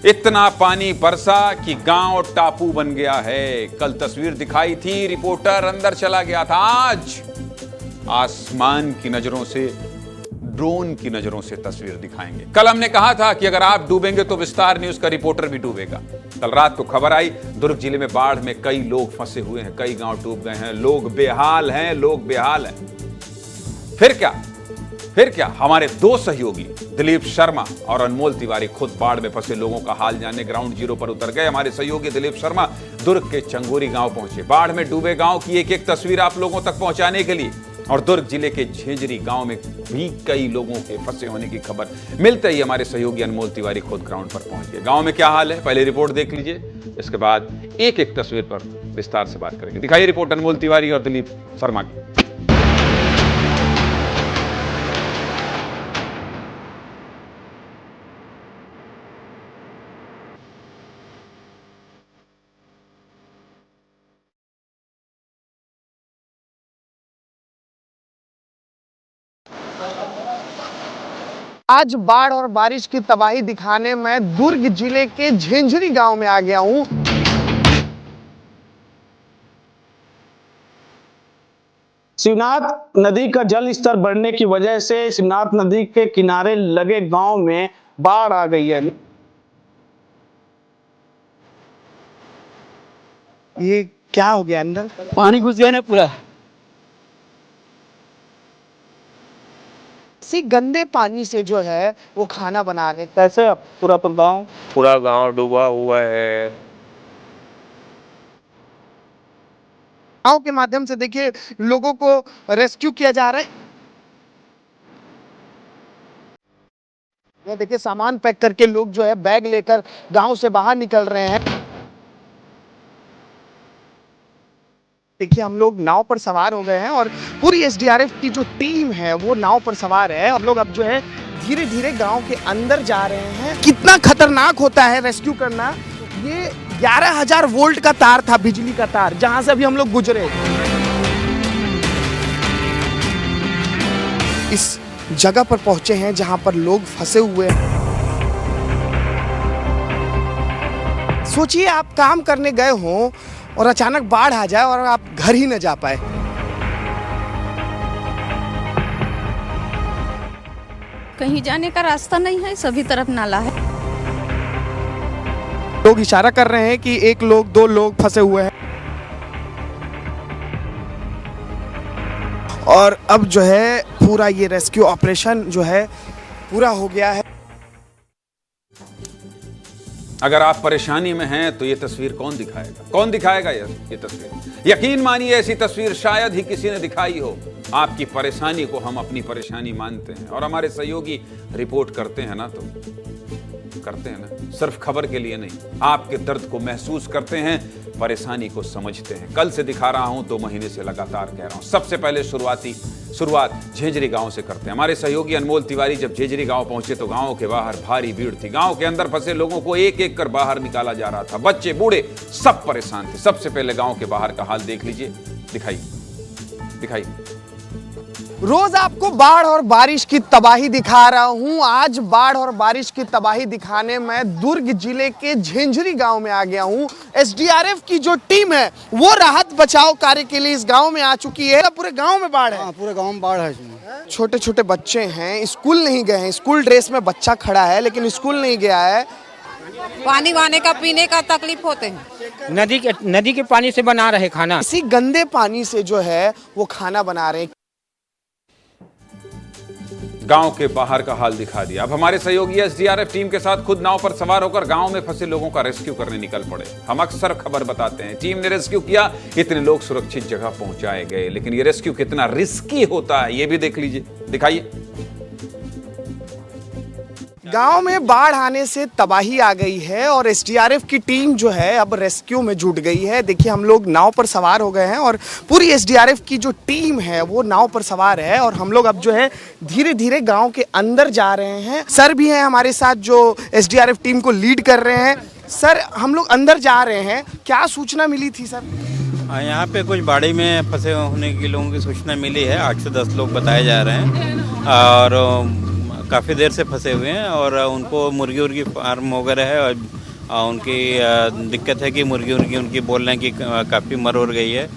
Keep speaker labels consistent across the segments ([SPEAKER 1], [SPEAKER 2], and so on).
[SPEAKER 1] इतना पानी बरसा कि गांव टापू बन गया है। कल तस्वीर दिखाई थी, रिपोर्टर अंदर चला गया था। आज आसमान की नजरों से, ड्रोन की नजरों से तस्वीर दिखाएंगे। कल हमने कहा था कि अगर आप डूबेंगे तो विस्तार न्यूज का रिपोर्टर भी डूबेगा। कल रात को खबर आई, दुर्ग जिले में बाढ़ में कई लोग फंसे हुए हैं, कई गांव डूब गए हैं, लोग बेहाल हैं, लोग बेहाल हैं। फिर क्या हमारे दो सहयोगी दिलीप शर्मा और अनमोल तिवारी खुद बाढ़ में फंसे लोगों का हाल जानने ग्राउंड जीरो पर उतर गए। हमारे सहयोगी दिलीप शर्मा दुर्ग के चंगोरी गांव पहुंचे। बाढ़ में डूबे गांव की एक एक तस्वीर आप लोगों तक पहुंचाने के लिए, और दुर्ग जिले के झेंझरी गांव में भी कई लोगों के फंसे होने की खबर मिलते ही हमारे सहयोगी अनमोल तिवारी खुद ग्राउंड पर पहुंच गए। गांव में क्या हाल है पहले रिपोर्ट देख लीजिए, इसके बाद एक एक तस्वीर पर विस्तार से बात करेंगे। दिखाइए रिपोर्ट अनमोल तिवारी और दिलीप शर्मा की।
[SPEAKER 2] आज बाढ़ और बारिश की तबाही दिखाने मैं दुर्ग जिले के झेंझरी गांव में आ गया हूं। शिवनाथ नदी का जल स्तर बढ़ने की वजह से शिवनाथ नदी के किनारे लगे गांव में बाढ़ आ गई है। ये क्या हो गया, अंदर
[SPEAKER 3] पानी घुस गया ना पूरा।
[SPEAKER 2] इसी गंदे पानी से जो है वो खाना बना रहे।
[SPEAKER 3] कैसे पूरा
[SPEAKER 4] गांव डूबा हुआ है।
[SPEAKER 2] गांव के माध्यम से देखिए लोगों को रेस्क्यू किया जा रहा है। ये देखिए सामान पैक करके लोग जो है बैग लेकर गांव से बाहर निकल रहे हैं। देखिए हम लोग नाव पर सवार हो गए हैं और पूरी एसडीआरएफ की जो टीम है वो नाव पर सवार है। हम लोग अब जो है धीरे धीरे गांव के अंदर जा रहे हैं। कितना खतरनाक होता है रेस्क्यू करना। ये 11,000 वोल्ट का तार था, बिजली का तार, जहां से अभी हम लोग गुजरे। इस जगह पर पहुंचे हैं जहां पर लोग फंसे हुए हैं। सोचिए आप काम करने गए हों और अचानक बाढ़ आ जाए और आप घर ही न जा पाए।
[SPEAKER 5] कहीं जाने का रास्ता नहीं है, सभी तरफ नाला है।
[SPEAKER 2] लोग इशारा कर रहे हैं कि एक लोग, दो लोग फंसे हुए हैं और अब जो है पूरा ये रेस्क्यू ऑपरेशन जो है पूरा हो गया है।
[SPEAKER 1] अगर आप परेशानी में हैं तो ये तस्वीर कौन दिखाएगा ये तस्वीर। यकीन मानिए ऐसी तस्वीर शायद ही किसी ने दिखाई हो। आपकी परेशानी को हम अपनी परेशानी मानते हैं और हमारे सहयोगी रिपोर्ट करते हैं ना, सिर्फ खबर के लिए नहीं, आपके दर्द को महसूस करते हैं, परेशानी को समझते हैं। कल से दिखा रहा हूं, 2 महीने से लगातार कह रहा हूं। सबसे पहले शुरुआत झेंझरी गांव से करते हैं। हमारे सहयोगी अनमोल तिवारी जब झेंझरी गांव पहुंचे तो गांव के बाहर भारी भीड़ थी। गांव के अंदर फंसे लोगों को एक एक कर बाहर निकाला जा रहा था। बच्चे बूढ़े सब परेशान थे। सबसे पहले गांव के बाहर का हाल देख लीजिए, दिखाइए।
[SPEAKER 2] रोज आपको बाढ़ और बारिश की तबाही दिखा रहा हूं। आज बाढ़ और बारिश की तबाही दिखाने मैं दुर्ग जिले के झेंझरी गांव में आ गया हूं। एसडीआरएफ की जो टीम है वो राहत बचाव कार्य के लिए इस गांव में आ चुकी है। पूरे गांव में बाढ़ है।
[SPEAKER 3] हाँ, पूरे गांव में बाढ़ है इसमें।
[SPEAKER 2] छोटे छोटे बच्चे हैं, स्कूल नहीं गए हैं। स्कूल ड्रेस में बच्चा खड़ा है लेकिन स्कूल नहीं गया है।
[SPEAKER 6] पानी वाने का, पीने का तकलीफ होते हैं।
[SPEAKER 3] नदी के पानी से बना रहे खाना।
[SPEAKER 2] इसी गंदे पानी से जो है वो खाना बना रहे हैं।
[SPEAKER 1] गांव के बाहर का हाल दिखा दिया। अब हमारे सहयोगी एसडीआरएफ टीम के साथ खुद नाव पर सवार होकर गांव में फंसे लोगों का रेस्क्यू करने निकल पड़े। हम अक्सर खबर बताते हैं, टीम ने रेस्क्यू किया, इतने लोग सुरक्षित जगह पहुंचाए गए, लेकिन ये रेस्क्यू कितना रिस्की होता है ये भी देख लीजिए, दिखाइए।
[SPEAKER 2] गांव में बाढ़ आने से तबाही आ गई है और एसडीआरएफ की टीम जो है अब रेस्क्यू में जुट गई है। देखिए हम लोग नाव पर सवार हो गए हैं और पूरी एसडीआरएफ की जो टीम है वो नाव पर सवार है और हम लोग अब जो है धीरे धीरे गांव के अंदर जा रहे हैं। सर भी हैं हमारे साथ जो एसडीआरएफ टीम को लीड कर रहे हैं। सर हम लोग अंदर जा रहे हैं, क्या सूचना मिली थी सर?
[SPEAKER 7] यहाँ पे कुछ बाढ़ी में फंसे होने के लोगों की सूचना मिली है। 8 से 10 लोग बताए जा रहे हैं और काफ़ी देर से फंसे हुए हैं और उनको मुर्गी उर्गी फार्म वगैरह है और उनकी दिक्कत है कि मुर्गी उर्गी उनकी बोल रहे हैं कि काफ़ी मर उड़ गई है।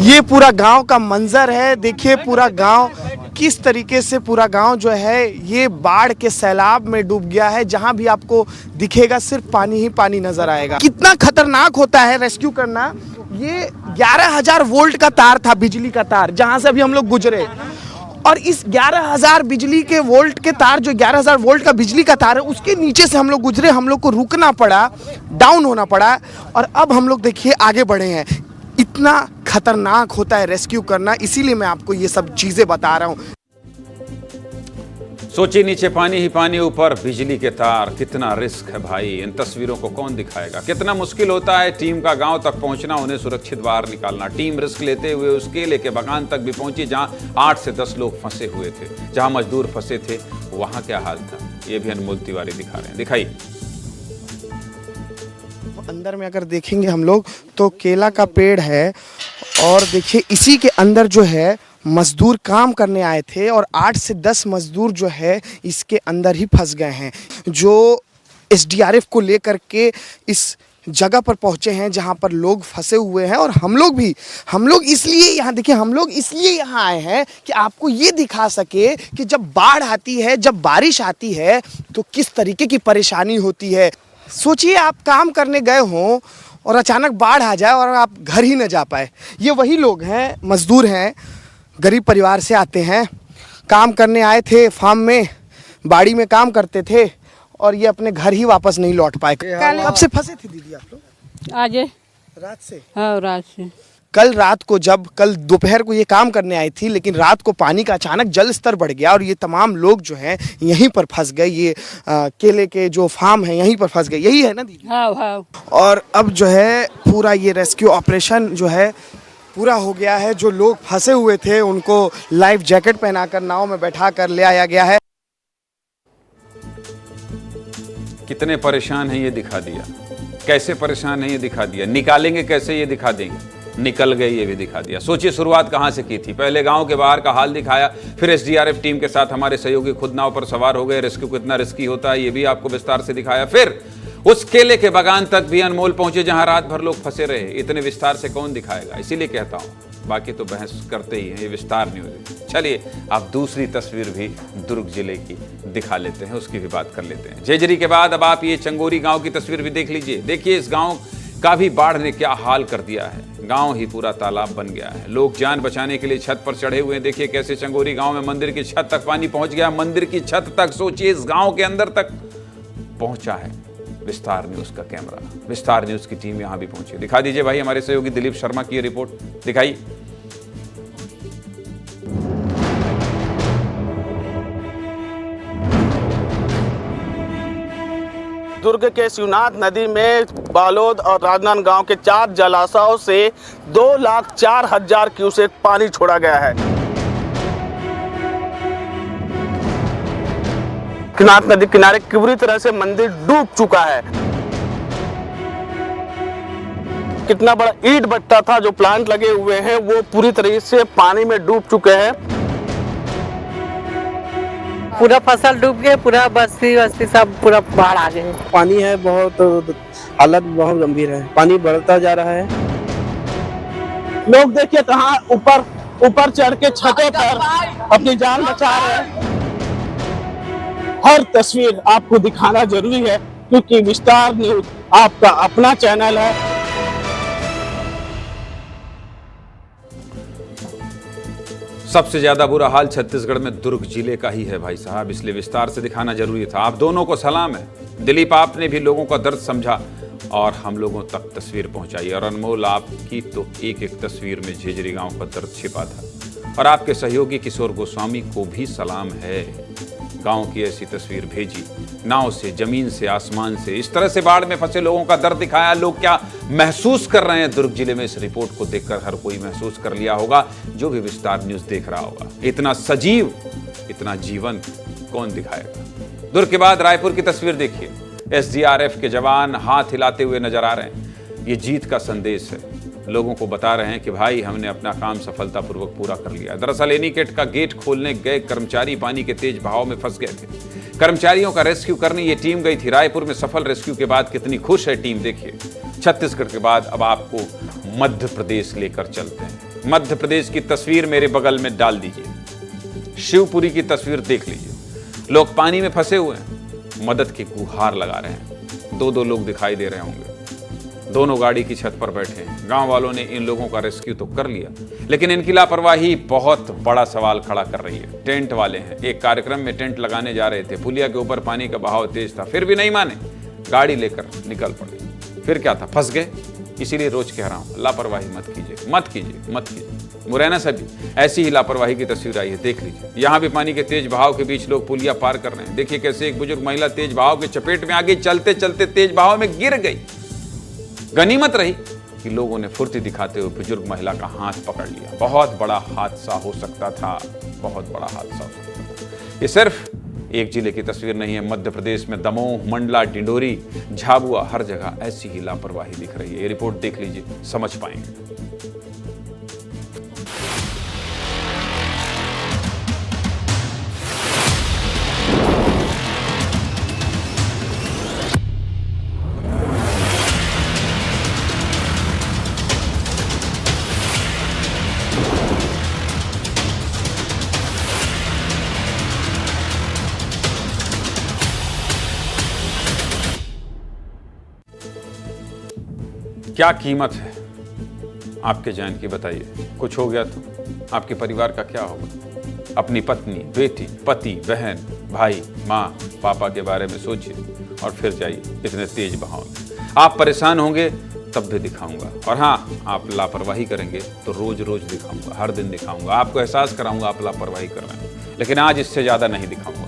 [SPEAKER 2] ये पूरा गांव का मंजर है। देखिए पूरा गांव किस तरीके से पूरा गांव जो है ये बाढ़ के सैलाब में डूब गया है। जहां भी आपको दिखेगा सिर्फ पानी ही पानी नजर आएगा। कितना खतरनाक होता है रेस्क्यू करना। ये 11,000 वोल्ट का तार था, बिजली का तार, जहां से अभी हम लोग गुजरे। और इस 11,000 बिजली के वोल्ट के तार, जो 11,000 वोल्ट का बिजली का तार है, उसके नीचे से हम लोग गुजरे। हम लोग को रुकना पड़ा, डाउन होना पड़ा और अब हम लोग देखिए आगे बढ़े हैं। इतना खतरनाक होता है रेस्क्यू करना, इसीलिए मैं आपको ये सब चीजें बता रहा हूँ।
[SPEAKER 1] सोचिए, नीचे पानी ही पानी, ऊपर बिजली के तार। कितना रिस्क है भाई। इन तस्वीरों को कौन दिखाएगा। कितना मुश्किल होता है टीम का गांव तक पहुंचना, उन्हें सुरक्षित बाहर निकालना। टीम रिस्क लेते हुए उस केले के बागान तक भी पहुंची जहां 8 से 10 लोग फंसे हुए थे, जहां मजदूर फंसे थे। वहां क्या हाल था, ये भी अनमोल तिवारी दिखा रहे हैं। दिखाइए।
[SPEAKER 2] अंदर में अगर देखेंगे हम लोग तो केला का पेड़ है और देखिए इसी के अंदर जो है मजदूर काम करने आए थे और 8 से 10 मजदूर जो है इसके अंदर ही फंस गए हैं, जो एसडीआरएफ को लेकर के इस जगह पर पहुंचे हैं जहां पर लोग फंसे हुए हैं। और हम लोग इसलिए यहाँ देखिए, हम लोग इसलिए यहाँ आए हैं कि आपको ये दिखा सके कि जब बाढ़ आती है, जब बारिश आती है तो किस तरीके की परेशानी होती है। सोचिए आप काम करने गए हों और अचानक बाढ़ आ जाए और आप घर ही न जा पाए। ये वही लोग हैं, मजदूर हैं, गरीब परिवार से आते हैं, काम करने आए थे, फार्म में बाड़ी में काम करते थे और ये अपने घर ही वापस नहीं लौट पाए। कब से फंसे थे दीदी आप लोग?
[SPEAKER 8] आज
[SPEAKER 2] रात से।
[SPEAKER 8] हाँ, रात से।
[SPEAKER 2] कल रात को, जब कल दोपहर को ये काम करने आई थी, लेकिन रात को पानी का अचानक जल स्तर बढ़ गया और ये तमाम लोग जो हैं यहीं पर फंस गए। ये केले के जो फार्म है यहीं पर फंस गए। यही है ना दीदी?
[SPEAKER 8] हाँ हाँ।
[SPEAKER 2] और अब जो है पूरा ये रेस्क्यू ऑपरेशन जो है पूरा हो गया है। जो लोग फंसे हुए थे उनको लाइफ जैकेट पहनाकर नाव में बैठा कर ले आया गया है।
[SPEAKER 1] कितने परेशान हैं ये दिखा दिया, कैसे परेशान हैं ये दिखा दिया, निकालेंगे कैसे ये दिखा देंगे, निकल गए ये भी दिखा दिया। सोचिए शुरुआत कहां से की थी। पहले गांव के बाहर का हाल दिखाया, फिर एसडीआरएफ टीम के साथ हमारे सहयोगी खुद नाव पर सवार हो गए। रेस्क्यू कितना रिस्की होता है ये भी आपको विस्तार से दिखाया। फिर उस केले के बागान तक भी अनमोल पहुंचे जहां रात भर लोग फंसे रहे। इतने विस्तार से कौन दिखाएगा, इसीलिए कहता हूं, बाकी तो बहस करते ही हैं, ये विस्तार नहीं होती। चलिए अब दूसरी तस्वीर भी दुर्ग जिले की दिखा लेते हैं, उसकी भी बात कर लेते हैं। जेजरी के बाद अब आप ये चंगोरी गांव की तस्वीर भी देख लीजिए। देखिए इस गांव का भी बाढ़ ने क्या हाल कर दिया है। गांव ही पूरा तालाब बन गया है। लोग जान बचाने के लिए छत पर चढ़े हुए हैं। देखिए कैसे चंगोरी गांव में मंदिर की छत तक पानी पहुंच गया। मंदिर की छत तक, सोचिए इस गांव के अंदर तक पहुंचा है। विस्तार न्यूज का कैमरा, विस्तार न्यूज की टीम यहां भी पहुंची। दिखा दीजिए भाई, हमारे सहयोगी दिलीप शर्मा की रिपोर्ट दिखाई।
[SPEAKER 9] दुर्ग के शिवनाथ नदी में बालोद और राजनांद गांव के 4 जलाशयों से 2,04,000 क्यूसेक पानी छोड़ा गया है। शिवनाथ नदी किनारे पूरी तरह से मंदिर डूब चुका है। कितना बड़ा ईंट भट्टा था, जो प्लांट लगे हुए हैं वो पूरी तरह से पानी में डूब चुके हैं।
[SPEAKER 6] पूरा फसल डूब गए, पूरा बस्ती वस्ती सब पूरा बाढ़ आ गए।
[SPEAKER 3] पानी है बहुत, हालत बहुत गंभीर है, पानी बढ़ता जा रहा है।
[SPEAKER 9] लोग देखिए कहाँ ऊपर चढ़ के छतों पर अपनी जान बचा रहे हैं। हर तस्वीर आपको दिखाना जरूरी है क्योंकि विस्तार न्यूज आपका अपना चैनल है।
[SPEAKER 1] सबसे ज्यादा बुरा हाल छत्तीसगढ़ में दुर्ग जिले का ही है भाई साहब, इसलिए विस्तार से दिखाना जरूरी था। आप दोनों को सलाम है। दिलीप, आपने भी लोगों का दर्द समझा और हम लोगों तक तस्वीर पहुंचाई। और अनमोल, आपकी तो एक एक तस्वीर में झेजरी गांव का दर्द छिपा था। और आपके सहयोगी किशोर गोस्वामी को भी सलाम है। गांव की ऐसी तस्वीर भेजी, नाव से, जमीन से, आसमान से, इस तरह से बाढ़ में फंसे लोगों का दर्द दिखाया। लोग क्या महसूस कर रहे हैं दुर्ग जिले में, इस रिपोर्ट को देखकर हर कोई महसूस कर लिया होगा जो भी विस्तार न्यूज देख रहा होगा। इतना सजीव, इतना जीवंत कौन दिखाएगा। दुर्ग के बाद रायपुर की तस्वीर देखिए। एसडीआरएफ के जवान हाथ हिलाते हुए नजर आ रहे हैं। ये जीत का संदेश है। लोगों को बता रहे हैं कि भाई हमने अपना काम सफलतापूर्वक पूरा कर लिया। दरअसल एनीकट का गेट खोलने गए कर्मचारी पानी के तेज बहाव में फंस गए थे। कर्मचारियों का रेस्क्यू करने ये टीम गई थी। रायपुर में सफल रेस्क्यू के बाद कितनी खुश है टीम, देखिए। छत्तीसगढ़ के बाद अब आपको मध्य प्रदेश लेकर चलते हैं। मध्य प्रदेश की तस्वीर मेरे बगल में डाल दीजिए, शिवपुरी की तस्वीर देख लीजिए। लोग पानी में फंसे हुए हैं, मदद की गुहार लगा रहे हैं। दो लोग दिखाई दे रहे होंगे, दोनों गाड़ी की छत पर बैठे हैं। गांव वालों ने इन लोगों का रेस्क्यू तो कर लिया, लेकिन इनकी लापरवाही बहुत बड़ा सवाल खड़ा कर रही है। टेंट वाले हैं, एक कार्यक्रम में टेंट लगाने जा रहे थे। पुलिया के ऊपर पानी का बहाव तेज था, फिर भी नहीं माने, गाड़ी लेकर निकल पड़े। फिर क्या था, फंस गए। इसीलिए रोज कह रहा हूं, लापरवाही मत कीजिए, मत कीजिए, मत कीजिए। मुरैना से भी ऐसी ही लापरवाही की तस्वीर आई है, देख लीजिए। यहां भी पानी के तेज बहाव के बीच लोग पुलिया पार कर रहे हैं। देखिए कैसे एक बुजुर्ग महिला तेज बहाव के चपेट में आ गई, चलते चलते तेज बहाव में गिर गई। गनीमत रही कि लोगों ने फुर्ती दिखाते हुए बुजुर्ग महिला का हाथ पकड़ लिया। बहुत बड़ा हादसा हो सकता था, बहुत बड़ा हादसा हो सकता था। ये सिर्फ एक जिले की तस्वीर नहीं है। मध्य प्रदेश में दमोह, मंडला, डिंडोरी, झाबुआ, हर जगह ऐसी ही लापरवाही दिख रही है। ये रिपोर्ट देख लीजिए, समझ पाएंगे। क्या कीमत है आपके जान की, बताइए। कुछ हो गया तो आपके परिवार का क्या होगा? अपनी पत्नी, बेटी, पति, बहन, भाई, माँ, पापा के बारे में सोचिए और फिर जाइए इतने तेज बहाव में। आप परेशान होंगे तब भी दिखाऊंगा, और हाँ, आप लापरवाही करेंगे तो रोज रोज दिखाऊंगा, हर दिन दिखाऊंगा। आपको एहसास कराऊंगा आप लापरवाही कर रहे हैं, लेकिन आज इससे ज्यादा नहीं दिखाऊंगा।